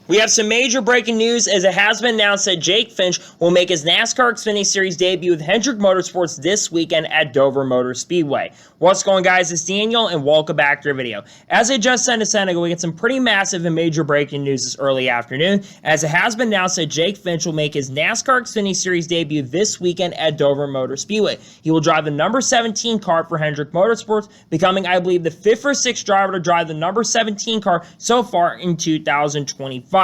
We have some major breaking news as it has been announced that Jake Finch will make his NASCAR Xfinity Series debut with Hendrick Motorsports this weekend at Dover Motor Speedway. What's going on, guys? It's Daniel, and welcome back to the video. As I just said a second ago, we get some pretty massive and major breaking news this early afternoon, as it has been announced that Jake Finch will make his NASCAR Xfinity Series debut this weekend at Dover Motor Speedway. He will drive the number 17 car for Hendrick Motorsports, becoming, I believe, the 5th or 6th driver to drive the number 17 car so far in 2025.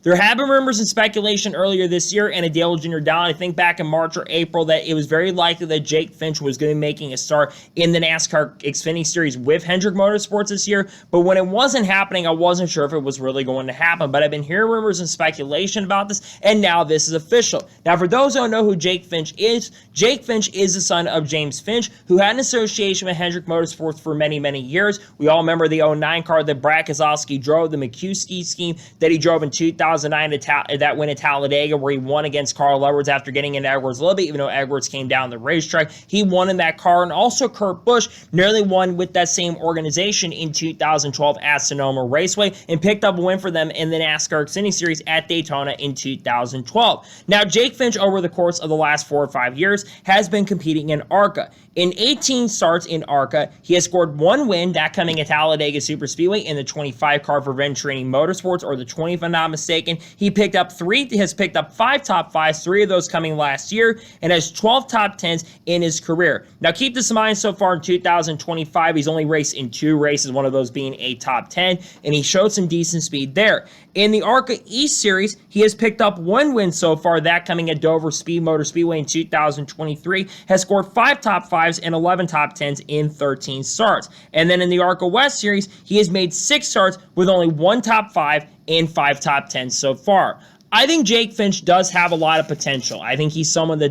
There have been rumors and speculation earlier this year, and a Dale Jr. down, I think back in March or April, that it was very likely that Jake Finch was going to be making a start in the NASCAR Xfinity Series with Hendrick Motorsports this year, but when it wasn't happening, I wasn't sure if it was really going to happen, but I've been hearing rumors and speculation about this, and now this is official. Now, for those who don't know who Jake Finch is the son of James Finch, who had an association with Hendrick Motorsports for many, many years. We all remember the 09 car that Brad Keselowski drove, the McHugh scheme that he drove in 2009 that win at Talladega, where he won against Carl Edwards after getting into Edwards a little bit, even though Edwards came down the racetrack. He won in that car, and also Kurt Busch nearly won with that same organization in 2012 at Sonoma Raceway and picked up a win for them in the NASCAR Xfinity Series at Daytona in 2012. Now, Jake Finch, over the course of the last 4 or 5 years, has been competing in ARCA. In 18 starts in ARCA, he has scored 1 win, that coming at Talladega Superspeedway in the 25 car for Venturini Motorsports, or the 20 if I'm not mistaken. He has picked up 5 top 5s, 3 of those coming last year, and has 12 top 10s in his career. Now, keep this in mind, so far in 2025, he's only raced in 2 races, one of those being a top 10, and he showed some decent speed there. In the ARCA East Series, he has picked up 1 win so far, that coming at Dover Motor Speedway in 2023, has scored 5 top 5s and 11 top 10s in 13 starts. And then in the ARCA West Series, he has made 6 starts with only 1 top 5 and 5 top 10s so far. I think Jake Finch does have a lot of potential. I think he's someone who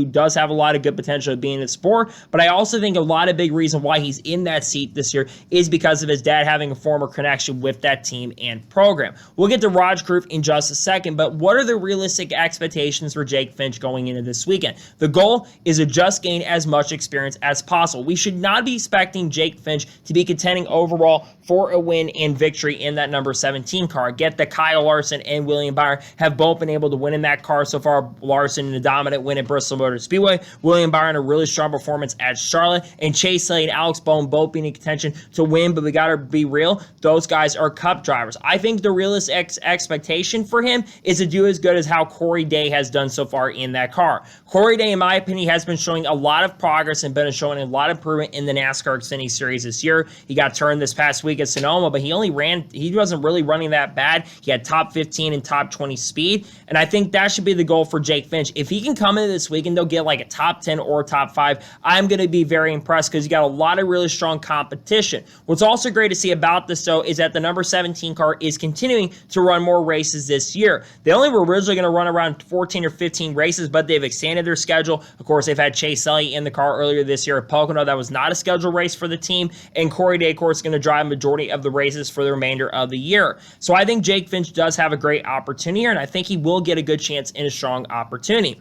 does have a lot of good potential of being in the sport, but I also think a lot of big reason why he's in that seat this year is because of his dad having a former connection with that team and program. We'll get to Raj Caruth in just a second, but what are the realistic expectations for Jake Finch going into this weekend? The goal is to just gain as much experience as possible. We should not be expecting Jake Finch to be contending overall for a win and victory in that number 17 car. Get that Kyle Larson and William Byron have both been able to win in that car so far. Larson in a dominant win at Bristol Motor Speedway, William Byron a really strong performance at Charlotte, and Chase Elliott and Alex Bowman both being in contention to win, but we gotta be real, those guys are Cup drivers. I think the realistic expectation for him is to do as good as how Corey Day has done so far in that car. Corey Day, in my opinion, has been showing a lot of progress and been showing a lot of improvement in the NASCAR Xfinity Series this year. He got turned this past week at Sonoma, but he wasn't really running that bad. He had top 15 and top 20 speed, and I think that should be the goal for Jake Finch. If he can come into this week and they'll get like a top 10 or top 5, I'm going to be very impressed because you got a lot of really strong competition. What's also great to see about this, though, is that the number 17 car is continuing to run more races this year. They only were originally going to run around 14 or 15 races, but they've expanded their schedule. Of course, they've had Chase Elliott in the car earlier this year at Pocono. That was not a scheduled race for the team, and Corey Day, of course, is going to drive a majority of the races for the remainder of the year. So I think Jake Finch does have a great opportunity here, and I think he will get a good chance in a strong opportunity.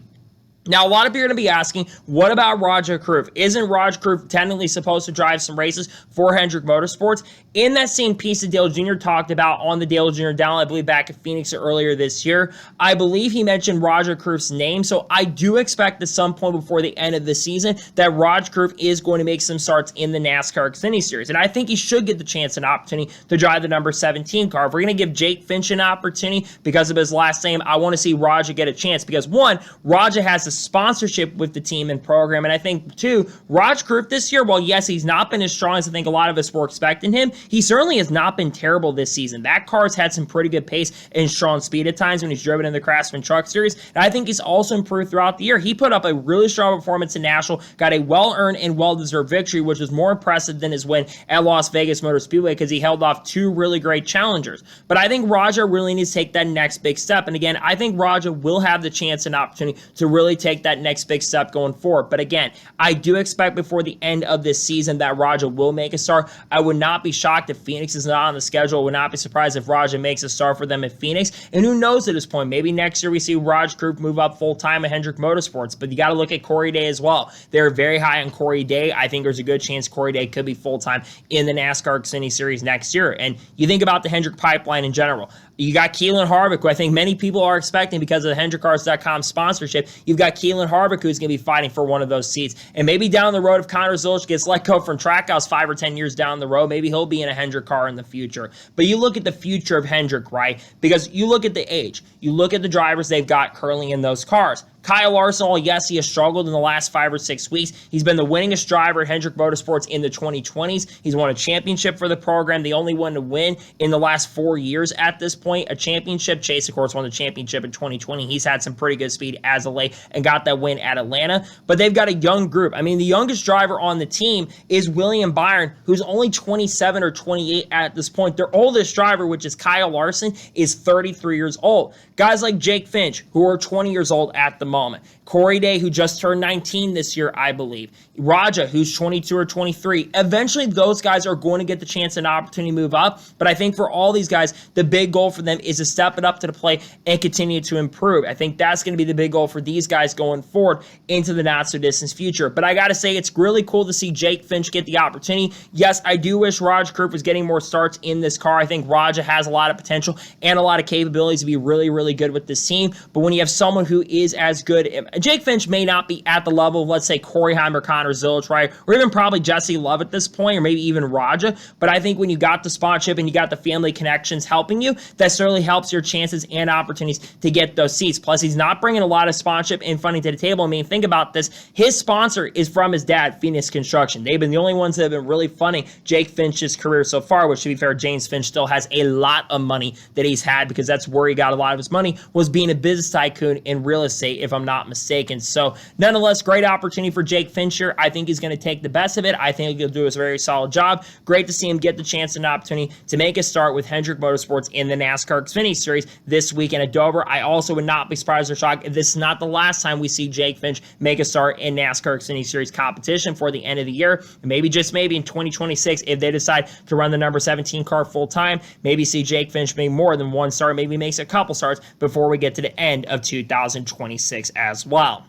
Now, a lot of people are going to be asking, what about Raj Caruth? Isn't Raj Caruth technically supposed to drive some races for Hendrick Motorsports? In that same piece that Dale Jr. talked about on the Dale Jr. Down, I believe back in Phoenix earlier this year, I believe he mentioned Raj Caruth's name, so I do expect at some point before the end of the season that Raj Caruth is going to make some starts in the NASCAR Xfinity Series, and I think he should get the chance and opportunity to drive the number 17 car. If we're going to give Jake Finch an opportunity because of his last name, I want to see Raja get a chance because, one, Raja has the sponsorship with the team and program, and I think, two, Raj Caruth this year, while yes, he's not been as strong as I think a lot of us were expecting him, he certainly has not been terrible this season. That car's had some pretty good pace and strong speed at times when he's driven in the Craftsman Truck Series, and I think he's also improved throughout the year. He put up a really strong performance in Nashville, got a well-earned and well-deserved victory, which was more impressive than his win at Las Vegas Motor Speedway because he held off 2 really great challengers. But I think Raja really needs to take that next big step, and again, I think Raja will have the chance and opportunity to really take take that next big step going forward. But again, I do expect before the end of this season that Raja will make a start. I would not be shocked if Phoenix is not on the schedule. I would not be surprised if Raja makes a start for them at Phoenix. And who knows at this point, maybe next year we see Caruth move up full-time at Hendrick Motorsports. But you got to look at Corey Day as well. They're very high on Corey Day. I think there's a good chance Corey Day could be full-time in the NASCAR Xfinity Series next year. And you think about the Hendrick pipeline in general. You got Keelan Harvick, who I think many people are expecting because of the HendrickCars.com sponsorship. You've got Keelan Harvick, who's going to be fighting for one of those seats. And maybe down the road, if Connor Zilisch gets let go from Trackhouse 5 or 10 years down the road, maybe he'll be in a Hendrick car in the future. But you look at the future of Hendrick, right? Because you look at the age. You look at the drivers they've got currently in those cars. Kyle Larson, yes, he has struggled in the last 5 or 6 weeks. He's been the winningest driver at Hendrick Motorsports in the 2020s. He's won a championship for the program, the only one to win in the last 4 years at this point, a championship. Chase, of course, won the championship in 2020. He's had some pretty good speed as of late and got that win at Atlanta. But they've got a young group. I mean, the youngest driver on the team is William Byron, who's only 27 or 28 at this point. Their oldest driver, which is Kyle Larson, is 33 years old. Guys like Jake Finch, who are 20 years old at the moment. Corey Day, who just turned 19 this year, I believe. Raja, who's 22 or 23. Eventually, those guys are going to get the chance and opportunity to move up. But I think for all these guys, the big goal for them is to step it up to the plate and continue to improve. I think that's going to be the big goal for these guys going forward into the not-so-distant future. But I got to say, it's really cool to see Jake Finch get the opportunity. Yes, I do wish Caruth was getting more starts in this car. I think Raja has a lot of potential and a lot of capabilities to be really, really good with this team. But when you have someone who is as good, Jake Finch may not be at the level of, let's say, Corey Heim or Connor Zilisch, right? Or even probably Jesse Love at this point, or maybe even Raja. But I think when you got the sponsorship and you got the family connections helping you, that certainly helps your chances and opportunities to get those seats. Plus, he's not bringing a lot of sponsorship and funding to the table. I mean, think about this. His sponsor is from his dad, Phoenix Construction. They've been the only ones that have been really funding Jake Finch's career so far, which, to be fair, James Finch still has a lot of money that he's had because that's where he got a lot of his money, was being a business tycoon in real estate, if I'm not mistaken. So, nonetheless, great opportunity for Jake Finch here. I think he's going to take the best of it. I think he'll do a very solid job. Great to see him get the chance and opportunity to make a start with Hendrick Motorsports in the NASCAR Xfinity Series this weekend at Dover. I also would not be surprised or shocked if this is not the last time we see Jake Finch make a start in NASCAR Xfinity Series competition for the end of the year. And maybe, just maybe, in 2026, if they decide to run the number 17 car full-time, maybe see Jake Finch make more than one start, maybe makes a couple starts before we get to the end of 2026 as well.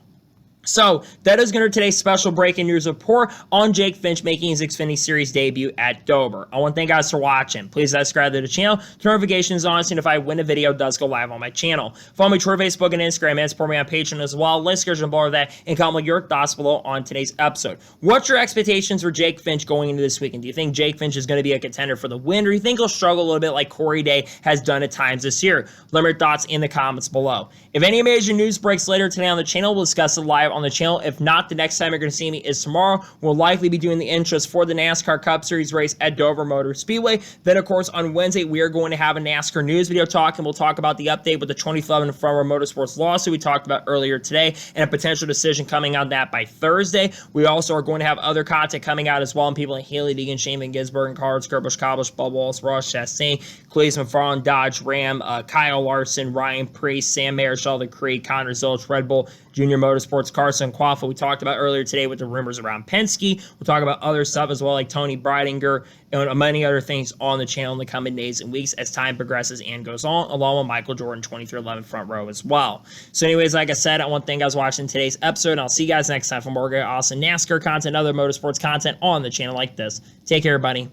So, that is going to be today's special breaking news report on Jake Finch making his Xfinity Series debut at Dover. I want to thank you guys for watching. Please subscribe to the channel, turn notifications on, so if when a video does go live on my channel. Follow me Twitter, Facebook, and Instagram, and support me on Patreon as well. Links are below that, and comment your thoughts below on today's episode. What's your expectations for Jake Finch going into this weekend? Do you think Jake Finch is going to be a contender for the win, or do you think he'll struggle a little bit like Corey Day has done at times this year? Let me know your thoughts in the comments below. If any major news breaks later today on the channel, we'll discuss it live on the channel. If not, the next time you're going to see me is tomorrow. We'll likely be doing the intros for the NASCAR Cup Series race at Dover Motor Speedway. Then, of course, on Wednesday, we are going to have a NASCAR news video talk, and we'll talk about the update with the 2011 Front Row Motorsports lawsuit we talked about earlier today, and a potential decision coming on that by Thursday. We also are going to have other content coming out as well, and people like Haley Deegan, Shaman Gisberg, Cards, Kerbush, Cobblish, Bubba Wallace, Ross Chastain, Cleese McFarland, Dodge Ram, Kyle Larson, Ryan Priest, Sam Mayer, Sheldon Creed, Connor Zilisch, Red Bull Junior Motorsports, Carson Quaffle. We talked about earlier today with the rumors around Penske. We'll talk about other stuff as well, like Tony Breidinger and many other things on the channel in the coming days and weeks as time progresses and goes on, along with Michael Jordan 2311 Front Row as well. So anyways, like I said, I want to thank you guys for watching today's episode, and I'll see you guys next time for more awesome NASCAR content and other motorsports content on the channel like this. Take care, everybody.